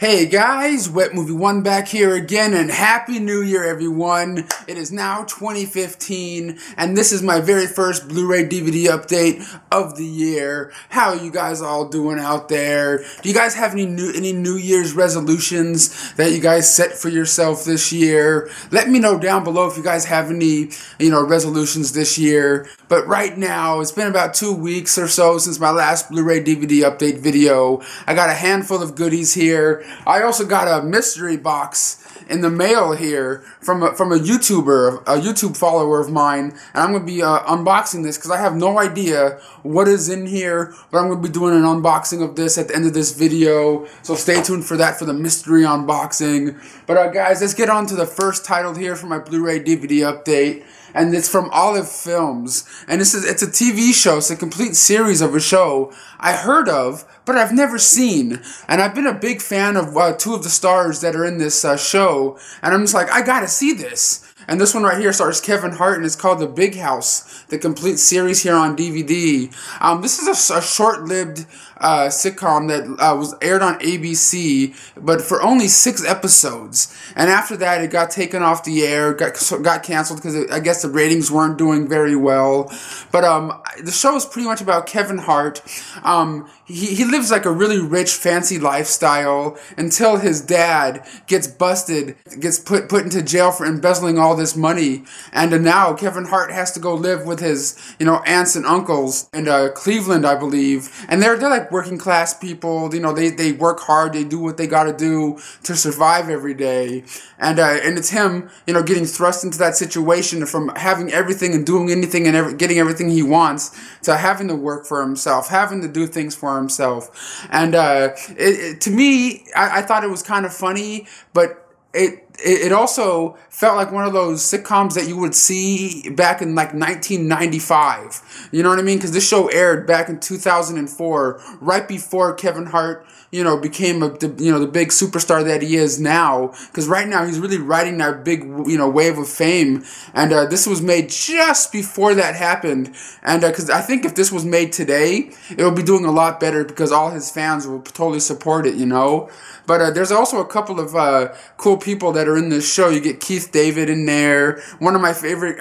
Hey guys, Wet Movie 1 back here again, and Happy New Year everyone. It is now 2015, and this is my very first Blu-ray DVD update of the year. How are you guys all doing out there? Do you guys have any New Year's resolutions that you guys set for yourself this year? Let me know down below if you guys have any, resolutions this year. But right now, it's been about 2 weeks or so since my last Blu-ray DVD update video. I got a handful of goodies here. I also got a mystery box in the mail here from a YouTuber, a YouTube follower of mine, and I'm going to be unboxing this because I have no idea what is in here, but I'm going to be doing an unboxing of this at the end of this video, so stay tuned for that, for the mystery unboxing. But guys, let's get on to the first title here for my Blu-ray DVD update. And it's from Olive Films, and it's a TV show. It's a complete series of a show I heard of, but I've never seen. And I've been a big fan of two of the stars that are in this show, and I'm just like, I gotta see this. And this one right here stars Kevin Hart, and it's called The Big House, the complete series here on DVD. This is a short-lived sitcom that was aired on ABC, but for only 6 episodes. And after that, it got taken off the air, got canceled because I guess the ratings weren't doing very well. But the show is pretty much about Kevin Hart. He lives like a really rich, fancy lifestyle until his dad gets busted, gets put into jail for embezzling all this money, and now Kevin Hart has to go live with his aunts and uncles in Cleveland, I believe, and they're like working class people. They work hard, they do what they got to do to survive every day, and it's him getting thrust into that situation from having everything and doing anything and getting everything he wants to having to work for himself, having to do things for himself. And to me, I thought it was kind of funny, but it also felt like one of those sitcoms that you would see back in like 1995. You know what I mean? Because this show aired back in 2004, right before Kevin Hart, became the big superstar that he is now. Because right now he's really riding that big, wave of fame. And this was made just before that happened. And because I think if this was made today, it would be doing a lot better because all his fans will totally support it, But there's also a couple of cool people that are in this show. You get Keith David in there, one of my favorite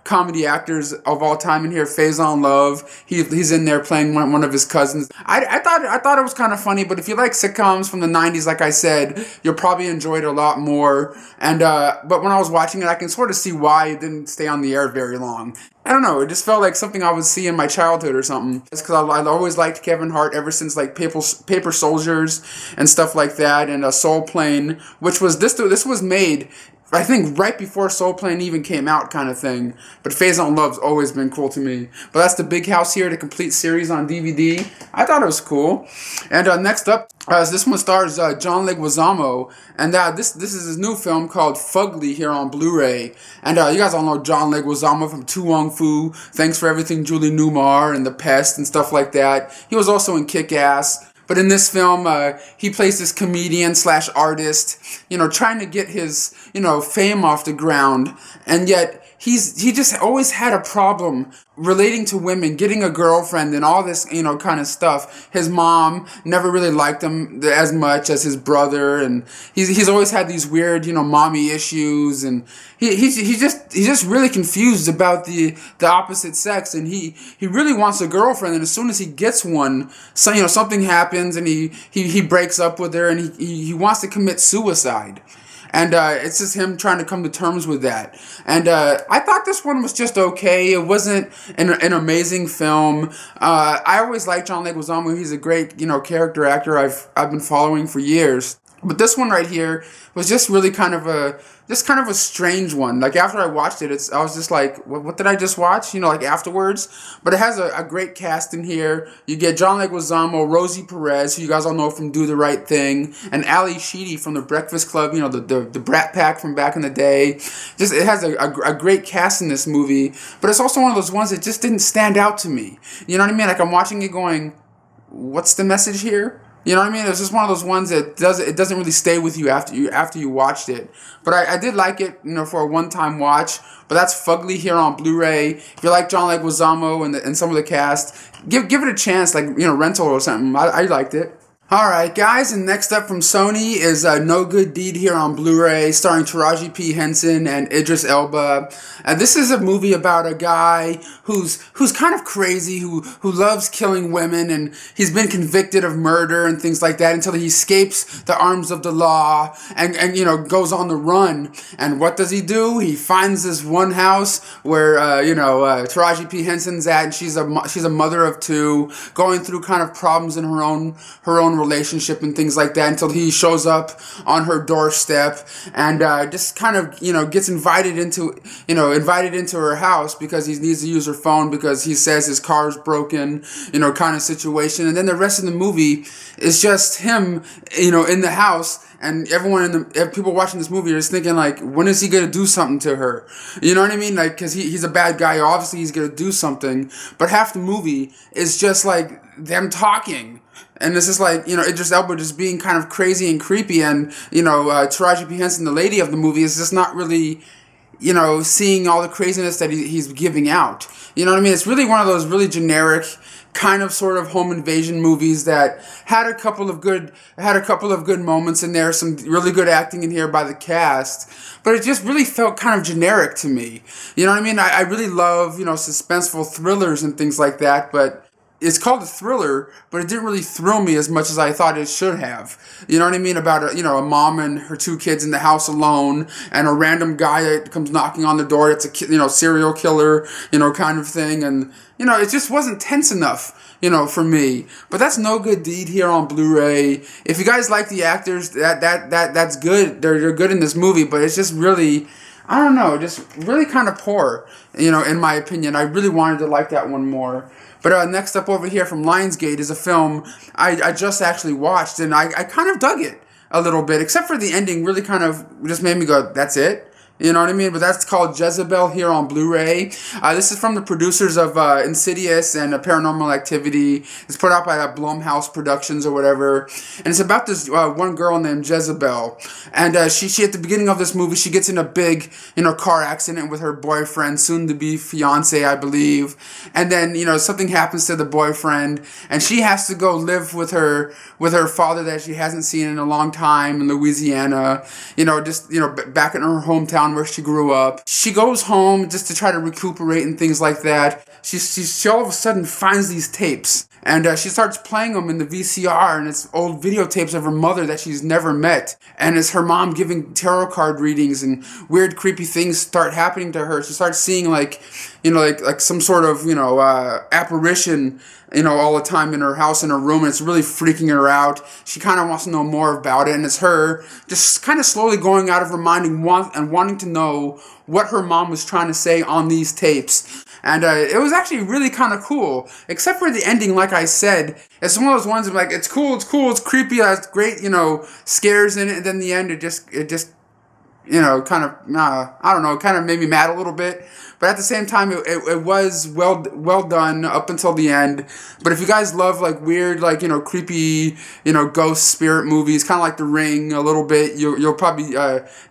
comedy actors of all time in here, Faizon Love. He's in there playing one of his cousins. I thought it was kind of funny, but if you like sitcoms from the 90s, like I said, you'll probably enjoy it a lot more. And but when I was watching it, I can sort of see why it didn't stay on the air very long. I don't know, it just felt like something I would see in my childhood or something. It's because I always liked Kevin Hart ever since like Paper Soldiers and stuff like that, and Soul Plane, which was this was made, I think, right before Soul Plane even came out, kind of thing. But Faizon Love's always been cool to me. But that's The Big House here, the complete series on DVD. I thought it was cool. And next up, this one stars John Leguizamo, and this is his new film called Fugly here on Blu-ray. And you guys all know John Leguizamo from To Wong Foo, Thanks for Everything, Julie Newmar, and The Pest and stuff like that. He was also in Kick-Ass. But in this film, he plays this comedian / artist, trying to get his, fame off the ground. And yet, he just always had a problem relating to women, getting a girlfriend and all this, kind of stuff. His mom never really liked him as much as his brother, and he's always had these weird, mommy issues, and he's just really confused about the opposite sex, and he really wants a girlfriend, and as soon as he gets one, so something happens, and he breaks up with her, and he wants to commit suicide. And it's just him trying to come to terms with that. And I thought this one was just okay. It wasn't an amazing film. I always liked John Leguizamo. He's a great, character actor I've been following for years. But this one right here was just really kind of a strange one. Like, after I watched it, I was just like, what did I just watch? Like, afterwards. But it has a great cast in here. You get John Leguizamo, Rosie Perez, who you guys all know from Do the Right Thing, and Sheedy from The Breakfast Club, the Brat Pack from back in the day. It has a great cast in this movie, but it's also one of those ones that just didn't stand out to me. You know what I mean? Like, I'm watching it going, what's the message here? You know what I mean? It's just one of those ones that doesn't really stay with you after you watched it. But I did like it, for a one-time watch. But that's Fugly here on Blu-ray. If you like John Leguizamo and some of the cast, give it a chance, like rental or something. I liked it. Alright guys, and next up from Sony is No Good Deed here on Blu-ray, starring Taraji P. Henson and Idris Elba. This is a movie about a guy who's kind of crazy, who loves killing women, and he's been convicted of murder and things like that until he escapes the arms of the law and you know, goes on the run. And what does he do? He finds this one house where Taraji P. Henson's at, and she's a mother of two, going through kind of problems in her own relationship and things like that, until he shows up on her doorstep and just kind of, you know, gets invited into her house because he needs to use her phone because he says his car's broken, you know, kind of situation. And then the rest of the movie is just him, you know, in the house. And people watching this movie are just thinking, like, when is he going to do something to her? You know what I mean? Like, because he's a bad guy. Obviously, he's going to do something. But half the movie is just, like, them talking. And this is like, you know, Idris Elba just being kind of crazy and creepy. And, you know, Taraji P. Henson, the lady of the movie, is just not really, you know, seeing all the craziness that he's giving out. You know what I mean? It's really one of those really generic kind of sort of home invasion movies that had a couple of good moments in there, some really good acting in here by the cast, but it just really felt kind of generic to me. You know what I mean? I really love, you know, suspenseful thrillers and things like that, but it's called a thriller, but it didn't really thrill me as much as I thought it should have. You know what I mean? About a mom and her two kids in the house alone, and a random guy that comes knocking on the door. It's a serial killer, you know, kind of thing, and you know, it just wasn't tense enough, you know, for me. But that's No Good Deed here on Blu-ray. If you guys like the actors, that's good. They're good in this movie, but it's just really, I don't know, just really kind of poor, you know, in my opinion. I really wanted to like that one more. But next up over here from Lionsgate is a film I just actually watched, and I kind of dug it a little bit, except for the ending really kind of just made me go, that's it? You know what I mean? But that's called Jessabelle here on Blu-ray. This is from the producers of Insidious and Paranormal Activity. It's put out by Blumhouse Productions or whatever. And it's about this one girl named Jessabelle. And she at the beginning of this movie, she gets in a big, you know, car accident with her boyfriend, soon-to-be fiance, I believe. And then, you know, something happens to the boyfriend, and she has to go live with her father that she hasn't seen in a long time in Louisiana. You know, just, you know, back in her hometown where she grew up. She goes home just to try to recuperate and things like that. She all of a sudden finds these tapes, and she starts playing them in the VCR, and it's old videotapes of her mother that she's never met, and it's her mom giving tarot card readings, and weird creepy things start happening to her. She starts seeing like some sort of, you know, apparition, you know, all the time in her house, in her room, and it's really freaking her out. She kind of wants to know more about it, and it's her just kind of slowly going out of her mind and wanting to know what her mom was trying to say on these tapes. And it was actually really kind of cool, except for the ending. Like I said, it's one of those ones of like, it's cool, it's creepy, it's great, you know, scares in it, and then the end, it just you know, kind of, I don't know, kind of made me mad a little bit. But at the same time, it was well done up until the end. But if you guys love, like, weird, like, you know, creepy, you know, ghost spirit movies, kind of like The Ring a little bit, you'll probably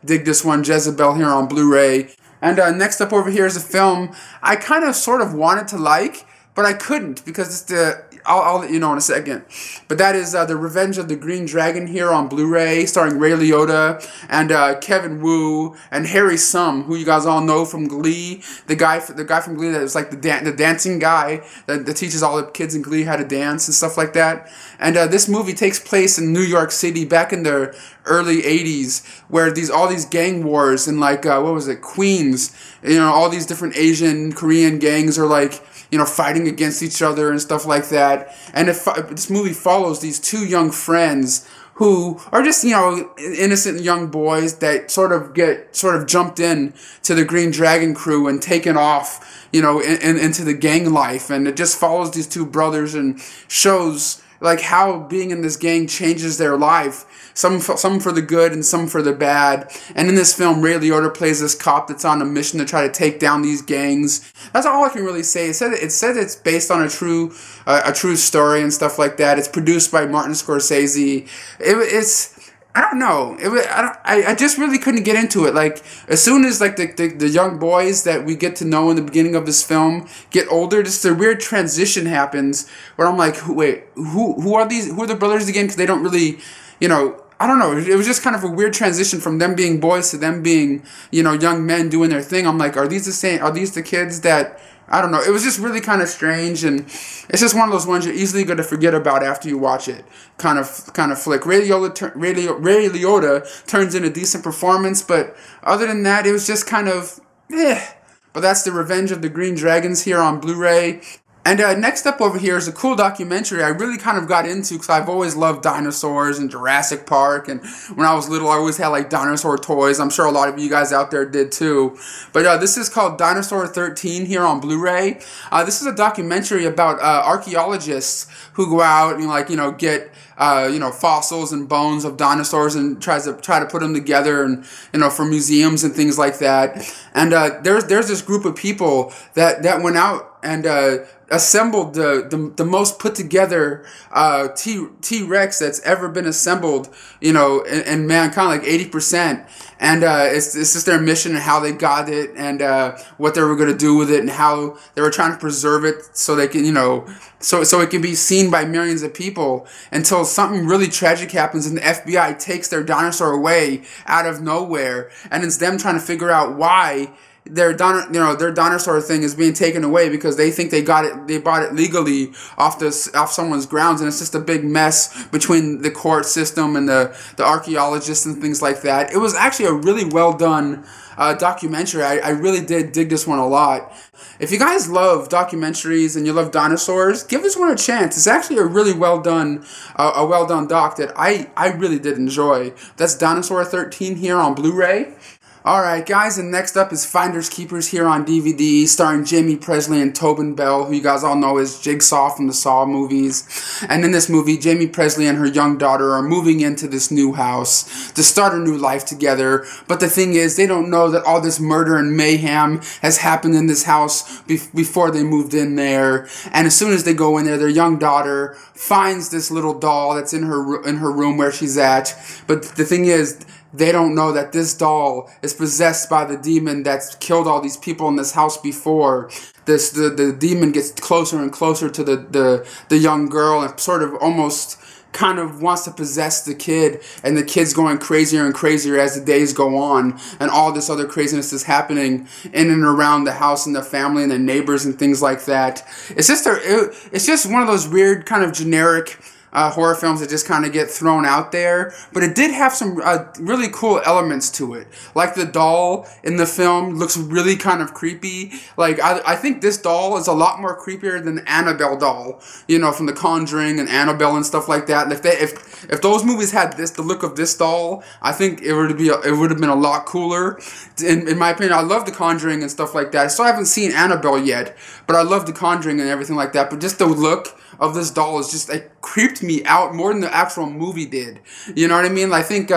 dig this one, Jessabelle, here on Blu-ray. And next up over here is a film I kind of sort of wanted to like, but I couldn't because it's I'll let you know in a second. But that is The Revenge of the Green Dragon here on Blu-ray, starring Ray Liotta and Kevin Wu and Harry Sum, who you guys all know from Glee. The guy from Glee that was like the dancing guy that teaches all the kids in Glee how to dance and stuff like that. And this movie takes place in New York City back in the early 80s, where all these gang wars in like Queens, you know, all these different Asian, Korean gangs are like, you know, fighting against each other and stuff like that. And this movie follows these two young friends who are just, you know, innocent young boys that sort of jumped in to the Green Dragon crew and taken off, you know, into the gang life. And it just follows these two brothers and shows like how being in this gang changes their life. Some for the good and some for the bad. And in this film, Ray Liotta plays this cop that's on a mission to try to take down these gangs. That's all I can really say. It said it's based on a true story and stuff like that. It's produced by Martin Scorsese. I don't know. It was, I just really couldn't get into it. Like, as soon as, like, the young boys that we get to know in the beginning of this film get older, just a weird transition happens where I'm like, wait, who are these? Who are the brothers again? Because they don't really, I don't know. It was just kind of a weird transition from them being boys to them being, young men doing their thing. I'm like, are these the same? Are these the kids that... I don't know. It was just really kind of strange, and it's just one of those ones you're easily going to forget about after you watch it. Kind of flick. Ray Liotta turns in a decent performance, but other than that, it was just kind of But that's The Revenge of the Green Dragons here on Blu-ray. And next up over here is a cool documentary I really kind of got into because I've always loved dinosaurs and Jurassic Park. And when I was little, I always had like dinosaur toys. I'm sure a lot of you guys out there did too. But this is called Dinosaur 13 here on Blu-ray. This is a documentary about archaeologists who go out and get fossils and bones of dinosaurs and try to put them together and for museums and things like that. And there's this group of people that went out and assembled the most put together T-Rex that's ever been assembled, in mankind, like 80%. And it's just their mission and how they got it and what they were going to do with it and how they were trying to preserve it so they can, so it can be seen by millions of people until something really tragic happens and the FBI takes their dinosaur away out of nowhere. And it's them trying to figure out why their dinosaur thing is being taken away because they think they bought it legally off someone's grounds, and it's just a big mess between the court system and the archaeologists and things like that. It was actually a really well done documentary. I really did dig this one a lot. If you guys love documentaries and you love dinosaurs, give this one a chance. It's actually a really well done doc that I really did enjoy. That's Dinosaur 13 here on Blu-ray. Alright guys, and next up is Finders Keepers here on DVD, starring Jamie Presley and Tobin Bell, who you guys all know as Jigsaw from the Saw movies. And in this movie, Jamie Presley and her young daughter are moving into this new house to start a new life together. But the thing is, they don't know that all this murder and mayhem has happened in this house before they moved in there. And as soon as they go in there, their young daughter finds this little doll that's in her room where she's at. But the thing is, they don't know that this doll is possessed by the demon that's killed all these people in this house before. The demon gets closer and closer to the young girl and sort of almost kind of wants to possess the kid, and the kid's going crazier and crazier as the days go on, and all this other craziness is happening in and around the house and the family and the neighbors and things like that. It's just one of those weird kind of generic horror films that just kind of get thrown out there, but it did have some really cool elements to it. Like the doll in the film looks really kind of creepy. Like I think this doll is a lot more creepier than the Annabelle doll, from The Conjuring and Annabelle and stuff like that. And if those movies had the look of this doll, I think it would have been a lot cooler. In my opinion, I love The Conjuring and stuff like that. I still haven't seen Annabelle yet, but I love The Conjuring and everything like that. But just the look of this doll is just creeped me out more than the actual movie did. You know what I mean? I think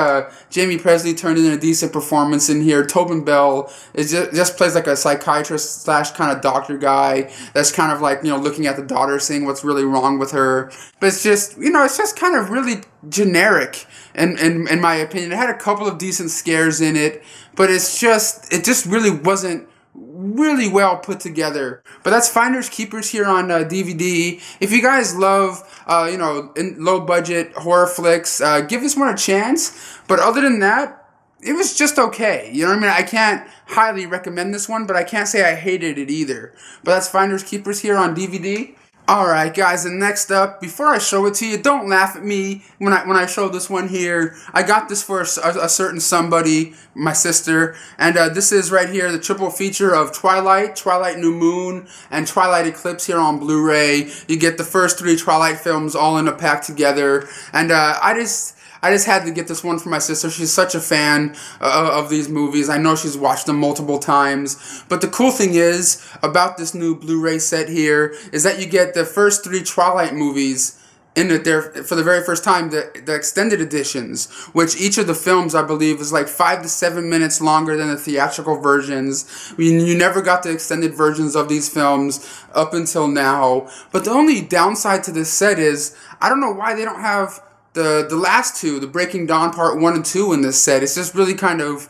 Jamie Presley turned in a decent performance in here. Tobin Bell just plays like a psychiatrist / kind of doctor guy that's kind of looking at the daughter, saying what's really wrong with her. But it's just it's just kind of really generic in my opinion. It had a couple of decent scares in it, but it just really wasn't really well put together. But that's Finders Keepers here on DVD. If you guys love low budget horror flicks, give this one a chance. But other than that, it was just okay. You know what I mean? I can't highly recommend this one, but I can't say I hated it either. But that's Finders Keepers here on DVD. Alright guys, and next up, before I show it to you, don't laugh at me when I show this one here. I got this for a certain somebody, my sister, and this is right here, the triple feature of Twilight New Moon, and Twilight Eclipse here on Blu-ray. You get the first 3 Twilight films all in a pack together, and I just had to get this one for my sister. She's such a fan of these movies. I know she's watched them multiple times. But the cool thing is about this new Blu-ray set here is that you get the first 3 Twilight movies in it there for the very first time, the extended editions, which each of the films, I believe, is like 5 to 7 minutes longer than the theatrical versions. You never got the extended versions of these films up until now. But the only downside to this set is, I don't know why they don't have the last two, the Breaking Dawn Part 1 and 2 in this set. It's just really kind of,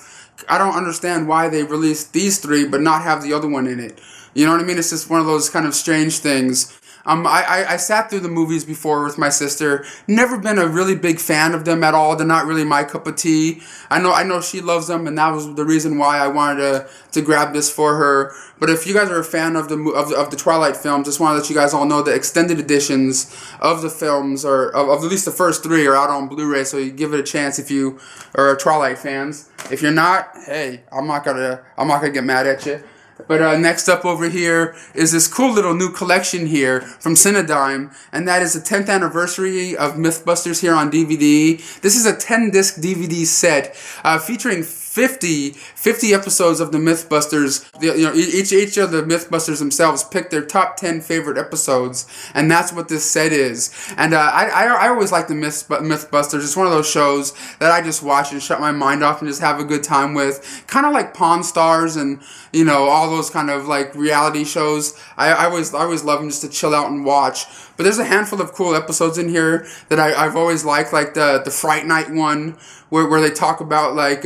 I don't understand why they released these three but not have the other one in it. You know what I mean? It's just one of those kind of strange things. I sat through the movies before with my sister. Never been a really big fan of them at all. They're not really my cup of tea. I know she loves them, and that was the reason why I wanted to grab this for her. But if you guys are a fan of the Twilight films, just want to let you guys all know the extended editions of the films, or of at least the first three, are out on Blu-ray. So you give it a chance if you are Twilight fans. If you're not, hey, I'm not gonna get mad at you. But next up over here is this cool little new collection here from Cinedigm, and that is the 10th anniversary of Mythbusters here on DVD. This is a 10-disc DVD set featuring 50 episodes of the Mythbusters. Each of the Mythbusters themselves picked their top 10 favorite episodes, and that's what this set is. And I always like the Mythbusters. It's one of those shows that I just watch and shut my mind off and just have a good time with. Kind of like Pawn Stars and all those kind of like reality shows. I always love them just to chill out and watch. But there's a handful of cool episodes in here that I've always liked, like the Fright Night one, where they talk about like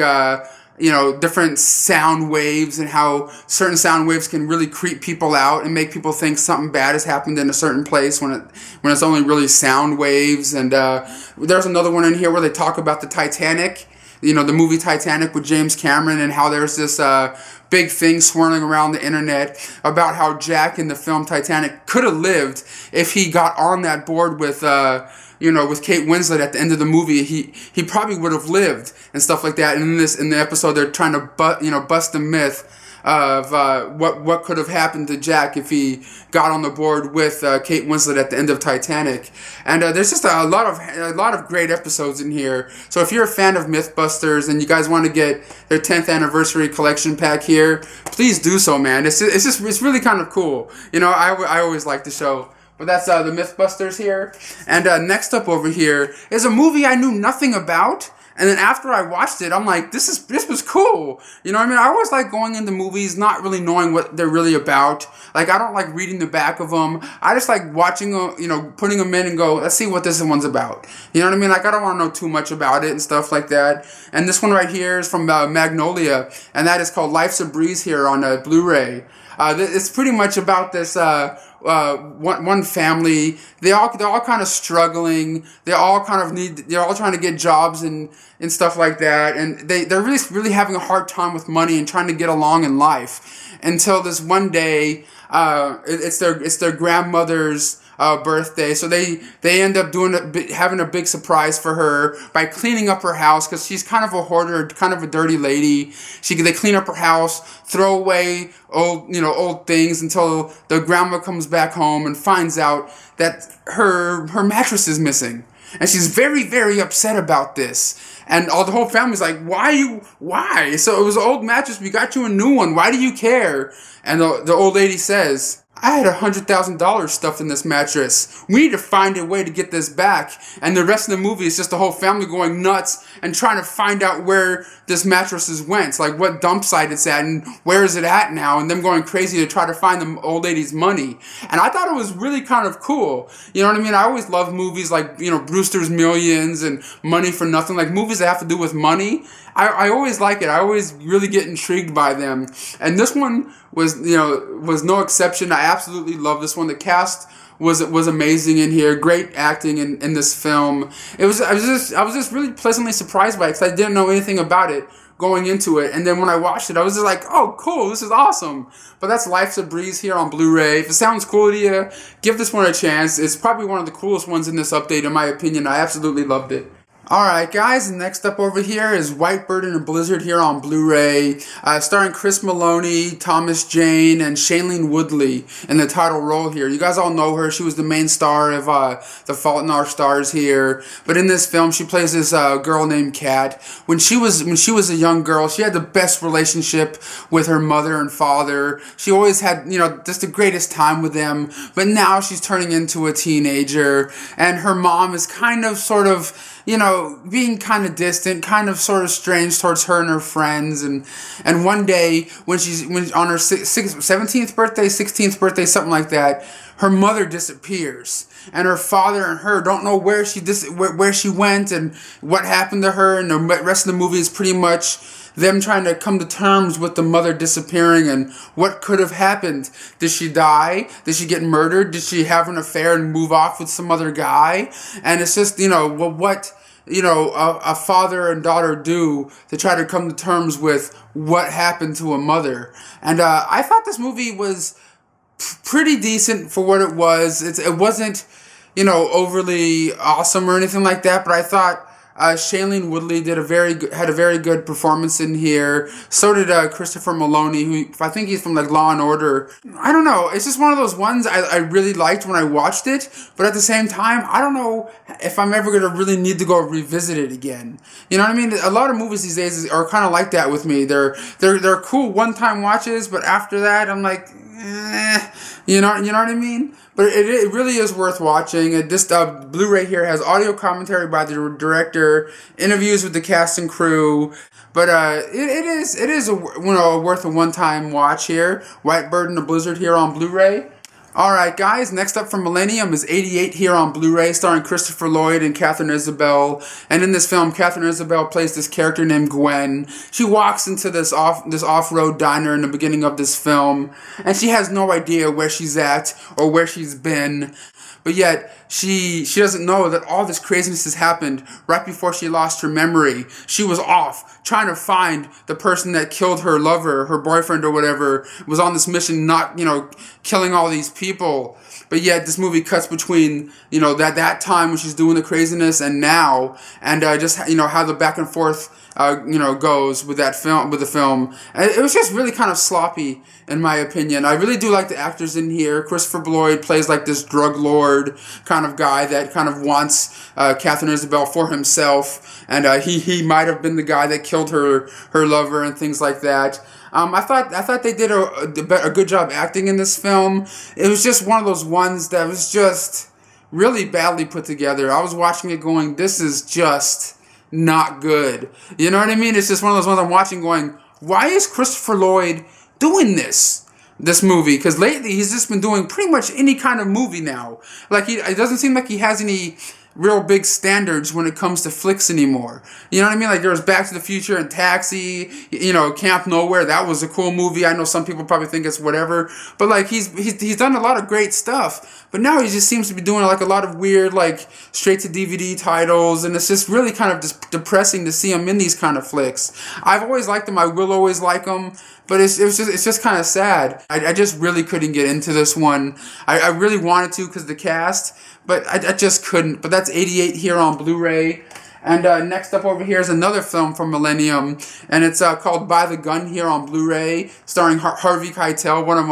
different sound waves and how certain sound waves can really creep people out and make people think something bad has happened in a certain place when it's only really sound waves. And there's another one in here where they talk about the Titanic, the movie Titanic with James Cameron, and how there's this big thing swirling around the internet about how Jack in the film Titanic could have lived if he got on that board with with Kate Winslet at the end of the movie. He probably would have lived and stuff like that. And in the episode, they're trying to bust the myth of what could have happened to Jack if he got on the board with Kate Winslet at the end of Titanic. And there's just a lot of great episodes in here. So if you're a fan of Mythbusters and you guys want to get their 10th anniversary collection pack here, please do so, man. It's really kind of cool. I always like the show. But that's the Mythbusters here. And next up over here is a movie I knew nothing about. And then after I watched it, I'm like, this was cool. You know what I mean? I always like going into movies not really knowing what they're really about. Like, I don't like reading the back of them. I just like watching them, putting them in and go, let's see what this one's about. You know what I mean? Like, I don't want to know too much about it and stuff like that. And this one right here is from Magnolia, and that is called Life's a Breeze here on Blu-ray. It's pretty much about this one family. They're all kind of struggling. They're all trying to get jobs and stuff like that. And they're really having a hard time with money and trying to get along in life. Until this one day, it's their grandmother's birthday, so they end up having a big surprise for her by cleaning up her house, because she's kind of a hoarder, kind of a dirty lady. They clean up her house, throw away old things until the grandma comes back home and finds out that her mattress is missing. And she's very, very upset about this. And the whole family's like, why? So it was an old mattress. We got you a new one. Why do you care? And the old lady says, I had $100,000 stuffed in this mattress. We need to find a way to get this back. And the rest of the movie is just the whole family going nuts and trying to find out where this mattress went. Like what dump site it's at and where is it at now. And them going crazy to try to find the old lady's money. And I thought it was really kind of cool. You know what I mean? I always love movies like, Brewster's Millions and Money for Nothing. Like movies that have to do with money. I always like it. I always really get intrigued by them. And this one was no exception. I absolutely love this one. The cast was amazing in here. Great acting in this film. I was just really pleasantly surprised by it, because I didn't know anything about it going into it. And then when I watched it, I was just like, oh, cool, this is awesome. But that's Life's a Breeze here on Blu-ray. If it sounds cool to you, give this one a chance. It's probably one of the coolest ones in this update, in my opinion. I absolutely loved it. Alright guys, next up over here is Whitebird in a Blizzard here on Blu-ray, starring Chris Maloney, Thomas Jane, and Shailene Woodley in the title role here. You guys all know her. She was the main star of The Fault in Our Stars here. But in this film, she plays this girl named Kat. When she was a young girl, she had the best relationship with her mother and father. She always had, just the greatest time with them. But now she's turning into a teenager, and her mom is kind of, sort of, being kind of distant, kind of sort of strange towards her and her friends. And one day, when on her 17th birthday, 16th birthday, something like that, her mother disappears. And her father and her don't know where she went and what happened to her. And the rest of the movie is pretty much them trying to come to terms with the mother disappearing and what could have happened. Did she die? Did she get murdered? Did she have an affair and move off with some other guy? And it's just, what a father and daughter do to try to come to terms with what happened to a mother. And I thought this movie was pretty decent for what it was. It wasn't, overly awesome or anything like that, but I thought Shailene Woodley had a very good performance in here. So did Christopher Maloney, who I think he's from like Law and Order. I don't know. It's just one of those ones I really liked when I watched it, but at the same time, I don't know if I'm ever gonna really need to go revisit it again. You know what I mean? A lot of movies these days are kind of like that with me. They're cool one-time watches, but after that, I'm like, you know what I mean? But it really is worth watching. This Blu-ray here has audio commentary by the director, interviews with the cast and crew. But it is worth a one-time watch here. White Bird in the Blizzard here on Blu-ray. Alright guys, next up from Millennium is 88 here on Blu-ray, starring Christopher Lloyd and Katharine Isabelle. And in this film, Katharine Isabelle plays this character named Gwen. She walks into this off-road diner in the beginning of this film, and she has no idea where she's at or where she's been. But yet, she doesn't know that all this craziness has happened right before she lost her memory. She was off trying to find the person that killed her lover, her boyfriend or whatever, was on this mission not, killing all these people. But yet this movie cuts between, that time when she's doing the craziness and now, and just, how the back and forth goes with the film. And it was just really kind of sloppy, in my opinion. I really do like the actors in here. Christopher Lloyd plays like this drug lord kind of guy that kind of wants Katharine Isabelle for himself, and he might have been the guy that killed her lover and things like that. I thought they did a good job acting in this film. It was just one of those ones that was just really badly put together. I was watching it going, this is just not good. You know what I mean? It's just one of those ones I'm watching going, why is Christopher Lloyd doing this movie? Because lately he's just been doing pretty much any kind of movie now. Like it doesn't seem like he has any real big standards when it comes to flicks anymore. You know what I mean? Like there was Back to the Future and Taxi, Camp Nowhere. That was a cool movie. I know some people probably think it's whatever, but like he's done a lot of great stuff. But now he just seems to be doing like a lot of weird like straight to DVD titles, and it's just really kind of just depressing to see him in these kind of flicks. I've always liked him. I will always like him. But it's just kind of sad. I just really couldn't get into this one. I really wanted to because of the cast, but I just couldn't. But that's 88 here on Blu-ray. And next up over here is another film from Millennium, and it's called By the Gun here on Blu-ray, starring Harvey Keitel, one of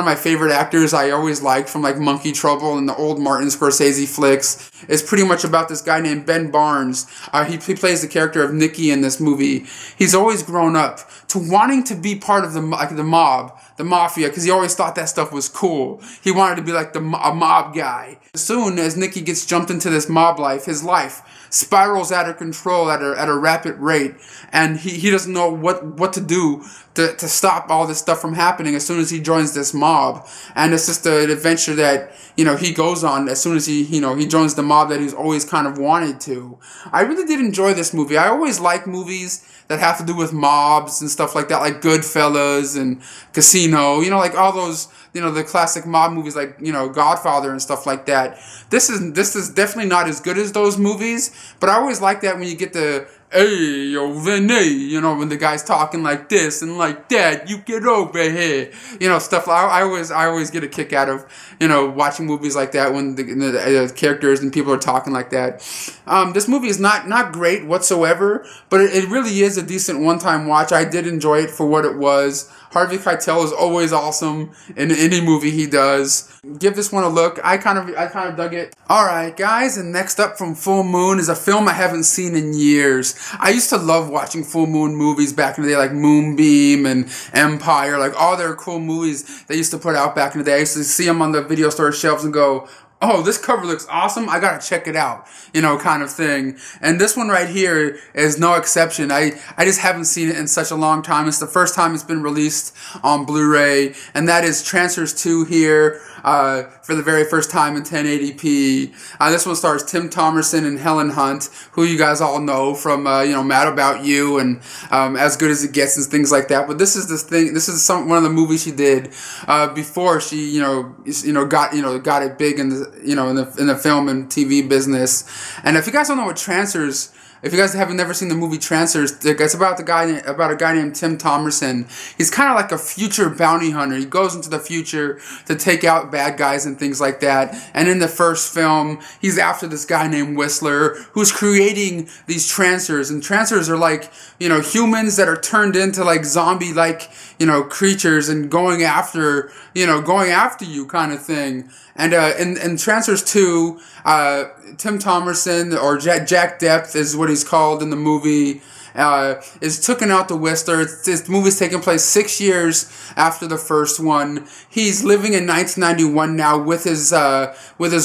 my favorite actors I always liked from like Monkey Trouble and the old Martin Scorsese flicks. It's pretty much about this guy named Ben Barnes. He plays the character of Nicky in this movie. He's always grown up to wanting to be part of the mob, the mafia, because he always thought that stuff was cool. He wanted to be like a mob guy. As soon as Nicky gets jumped into this mob life, his life spirals out of control at a rapid rate, and he doesn't know what to do to stop all this stuff from happening as soon as he joins this mob. And it's just an adventure that he goes on as soon as he joins the mob that he's always kind of wanted to. I really did enjoy this movie. I always like movies that have to do with mobs and stuff like that, like Goodfellas and Casino, like all those, the classic mob movies like, Godfather and stuff like that. This is definitely not as good as those movies, but I always like that when you get the, hey, yo, Vinny, when the guy's talking like this and like that, you get over here, stuff. I always get a kick out of, watching movies like that when the characters and people are talking like that. This movie is not great whatsoever, but it really is a decent one-time watch. I did enjoy it for what it was. Harvey Keitel is always awesome in any movie he does. Give this one a look. I kind of dug it. Alright guys, and next up from Full Moon is a film I haven't seen in years. I used to love watching Full Moon movies back in the day, like Moonbeam and Empire, like all their cool movies they used to put out back in the day. I used to see them on the video store shelves and go, oh, this cover looks awesome, I gotta check it out, kind of thing. And this one right here is no exception. I just haven't seen it in such a long time. It's the first time it's been released on Blu-ray, and that is Trancers 2 here, for the very first time in 1080p. This one stars Tim Thomerson and Helen Hunt, who you guys all know from, Mad About You and As Good As It Gets and things like that. But this is one of the movies she did before she, got it big in the film and TV business. And if you guys don't know what Trancers, if you guys haven't never seen the movie Trancers, it's about a guy named Tim Thomerson. He's kind of like a future bounty hunter. He goes into the future to take out bad guys and things like that. And in the first film, he's after this guy named Whistler, who's creating these Trancers. And Trancers are like, humans that are turned into like zombie-like, creatures and going after you kind of thing. And in Trancers 2, Tim Thomerson, or Jack Depth is what he's called in the movie, is taken out to Whistler. This movie's taking place 6 years after the first one. He's living in 1991 now with his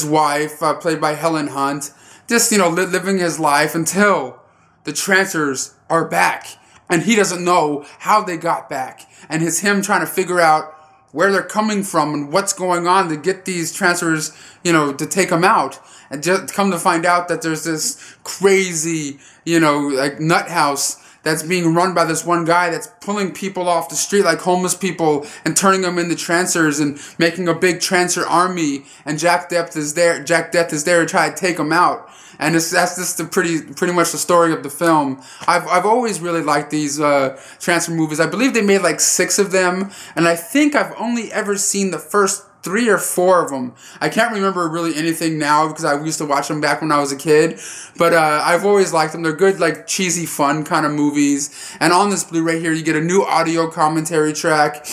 wife, played by Helen Hunt, just living his life until the Trancers are back, and he doesn't know how they got back, and it's him trying to figure out where they're coming from and what's going on to get these Trancers, to take them out. And just come to find out that there's this crazy, like nut house that's being run by this one guy that's pulling people off the street like homeless people and turning them into Trancers and making a big Trancer army. And Jack Depth is there to try to take them out. And that's just pretty much the story of the film. I've always really liked these Trancer movies. I believe they made like 6 of them, and I think I've only ever seen the first 3 or 4 of them. I can't remember really anything now because I used to watch them back when I was a kid. But I've always liked them. They're good, like cheesy, fun kind of movies. And on this Blu-ray here, you get a new audio commentary track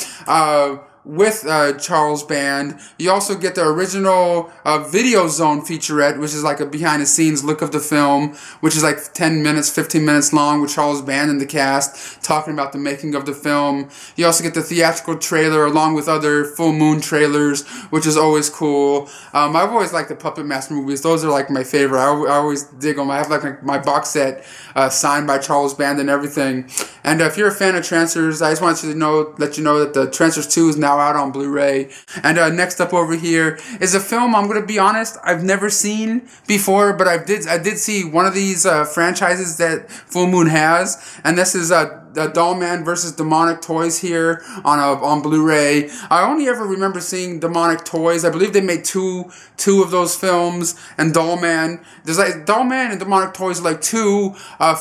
with Charles Band. You also get the original Video Zone featurette, which is like a behind-the-scenes look of the film, which is like 10 minutes, 15 minutes long, with Charles Band and the cast talking about the making of the film. You also get the theatrical trailer along with other full moon trailers, which is always cool. I've always liked the Puppet Master movies. Those are like my favorite. I always dig them. I have like my box set signed by Charles Band and everything. And if you're a fan of Trancers, I just want you to let you know that the Trancers 2 is now out on Blu-ray. And next up over here is a film, I'm going to be honest, I've never seen before, but I did see one of these franchises that Full Moon has, and this is Dollman versus Demonic Toys here on Blu-ray. I only ever remember seeing Demonic Toys. I believe they made two of those films, and Dollman. There's like Dollman and Demonic Toys are like 2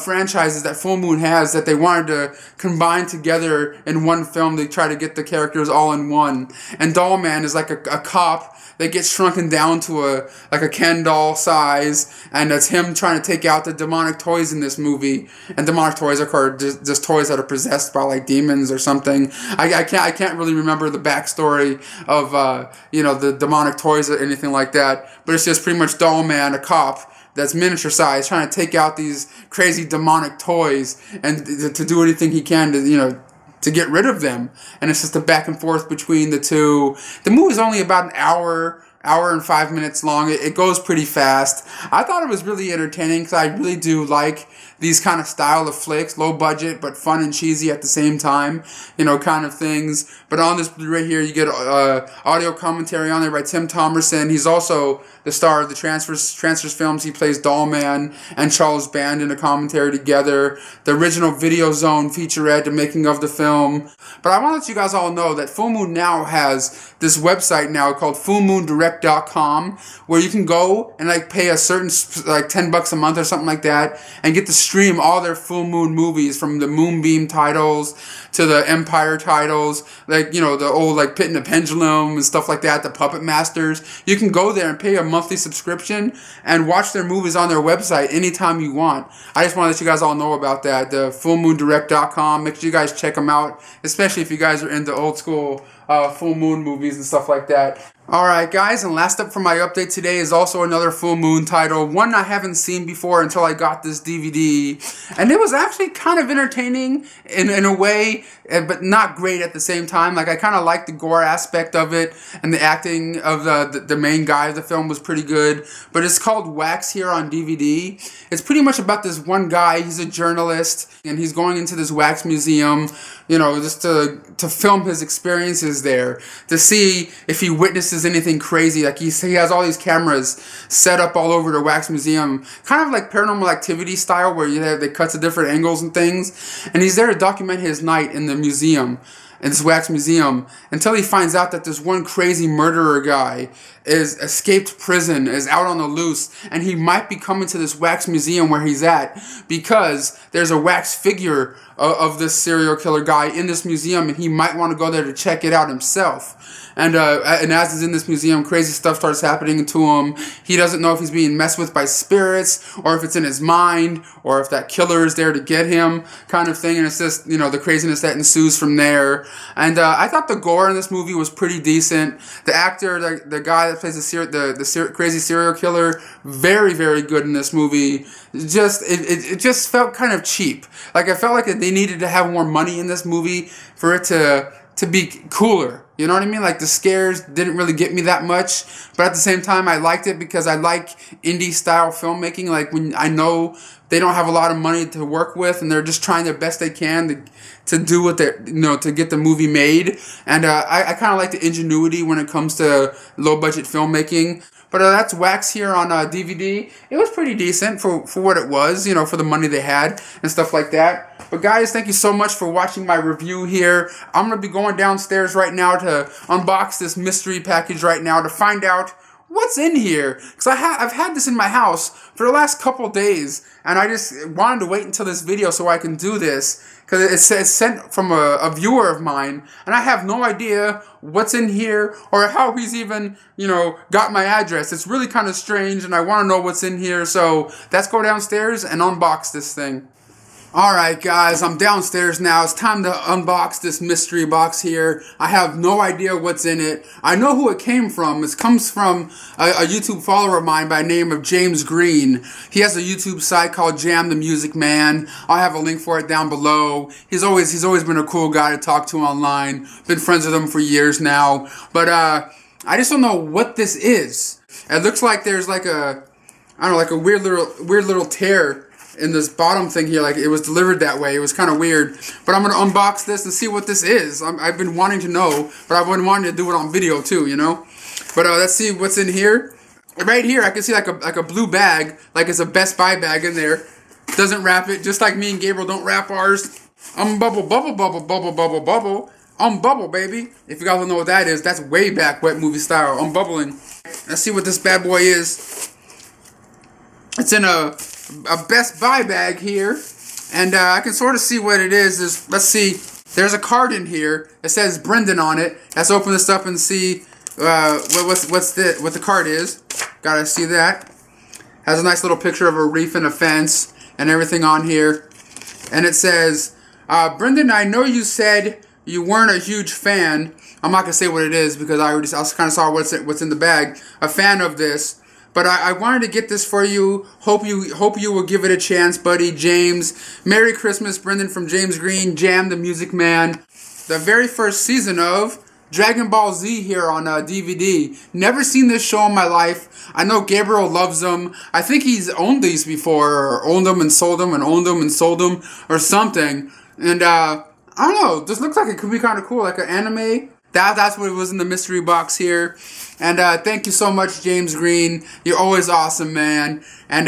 franchises that Full Moon has that they wanted to combine together in one film. They try to get the characters all in one. And Dollman is like a cop that gets shrunken down to a Ken doll size, and that's him trying to take out the demonic toys in this movie. And demonic toys are just toys that are possessed by like demons or something. I can't really remember the backstory of the demonic toys or anything like that, but it's just pretty much Dollman, a cop that's miniature size, trying to take out these crazy demonic toys and to do anything he can to get rid of them. And it's just a back and forth between the two. The movie's only about an hour and 5 minutes long. It goes pretty fast. I thought it was really entertaining because I really do like these kind of style of flicks, low budget but fun and cheesy at the same time, kind of things. But on this Blu-ray here, you get audio commentary on there by Tim Thomerson. He's also the star of the Trancers films. He plays Dollman and Charles Band in a commentary together. The original Video Zone featurette, the making of the film. But I want to let you guys all know that Full Moon now has this website now called fullmoondirect.com, where you can go and like pay a certain like $10 a month or something like that and get to stream all their Full Moon movies, from the Moonbeam titles to the Empire titles, like the old like Pit and the Pendulum and stuff like that, the Puppet Masters. You can go there and pay a monthly subscription and watch their movies on their website anytime you want. I just want to let you guys all know about that. The fullmoondirect.com. Make sure you guys check them out, especially if you guys are into old school Full Moon movies and stuff like that. Alright guys, and last up for my update today is also another full moon title, one I haven't seen before until I got this DVD, and it was actually kind of entertaining in a way, but not great at the same time. Like, I kind of liked the gore aspect of it, and the acting of the main guy of the film was pretty good, but it's called Wax here on DVD. It's pretty much about this one guy. He's a journalist, and he's going into this wax museum, you know, just to film his experiences there, to see if he witnesses anything crazy. Like, he has all these cameras set up all over the wax museum, kind of like Paranormal Activity style, where they cut to different angles and things, and he's there to document his night in the museum, in this wax museum, until he finds out that this one crazy murderer guy is escaped prison, is out on the loose, and he might be coming to this wax museum where he's at because there's a wax figure of this serial killer guy in this museum, and he might want to go there to check it out himself. And as he's in this museum, crazy stuff starts happening to him. He doesn't know if he's being messed with by spirits, or if it's in his mind, or if that killer is there to get him, kind of thing. And it's just, you know, the craziness that ensues from there. And I thought the gore in this movie was pretty decent. The actor, the guy that plays the crazy serial killer, very, very good in this movie. It just felt kind of cheap. Like, I felt like they needed to have more money in this movie for it to be cooler. You know what I mean? Like, the scares didn't really get me that much, but at the same time, I liked it because I like indie-style filmmaking. Like, when I know they don't have a lot of money to work with, and they're just trying their best they can to do what they're, you know, to get the movie made. And I kind of like the ingenuity when it comes to low-budget filmmaking. But that's Wax here on DVD. It was pretty decent for what it was, you know, for the money they had and stuff like that. But guys, thank you so much for watching my review here. I'm going to be going downstairs right now to unbox this mystery package right now to find out what's in here. Because I've had this in my house for the last couple days, and I just wanted to wait until this video so I can do this. Because it's sent from a viewer of mine, and I have no idea what's in here or how he's even, you know, got my address. It's really kind of strange, and I want to know what's in here. So let's go downstairs and unbox this thing. Alright guys, I'm downstairs now. It's time to unbox this mystery box here. I have no idea what's in it. I know who it came from. It comes from a YouTube follower of mine by the name of James Green. He has a YouTube site called Jam the Music Man. I'll have a link for it down below. He's always been a cool guy to talk to online. Been friends with him for years now. But I just don't know what this is. It looks like there's like a, I don't know, like a weird little tear in this bottom thing here. Like, it was delivered that way. It was kind of weird. But I'm going to unbox this and see what this is. I've been wanting to know, but I've been wanting to do it on video too, you know? But let's see what's in here. Right here, I can see like a blue bag, like it's a Best Buy bag in there. Doesn't wrap it, just like me and Gabriel don't wrap ours. Bubble, baby. If you guys don't know what that is, that's way back wet movie style. Bubbling. Let's see what this bad boy is. It's in a Best Buy bag here, and I can sort of see what it is. Let's see. There's a card in here. It says Brendan on it. Let's open this up and see what the card is. Gotta see that. Has a nice little picture of a reef and a fence and everything on here, and it says, Brendan, I know you said you weren't a huge fan. I'm not gonna say what it is because I kind of saw what's in the bag. A fan of this. But I wanted to get this for you. Hope you will give it a chance, buddy. James. Merry Christmas, Brendan from James Green, Jam the Music Man. The very first season of Dragon Ball Z here on DVD. Never seen this show in my life. I know Gabriel loves them. I think he's owned these before, or owned them and sold them, and owned them and sold them, or something. And I don't know. This looks like it could be kind of cool, like an anime. That's what it was in the mystery box here. And thank you so much, James Green. You're always awesome, man. And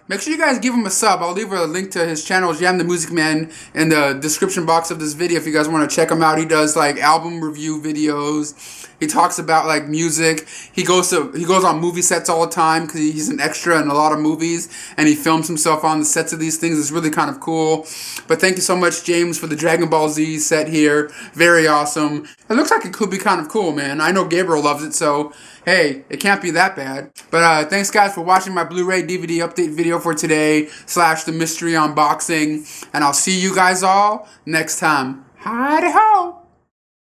make sure you guys give him a sub. I'll leave a link to his channel, Jam the Music Man, in the description box of this video if you guys want to check him out. He does like album review videos. He talks about like music. He goes on movie sets all the time because he's an extra in a lot of movies, and he films himself on the sets of these things. It's really kind of cool. But thank you so much, James, for the Dragon Ball Z set here. Very awesome. It looks like it could be kind of cool, man. I know Gabriel loves it, so hey, it can't be that bad. But thanks guys for watching my Blu-ray DVD update video for today, / the mystery unboxing. And I'll see you guys all next time. Hi-de-ho!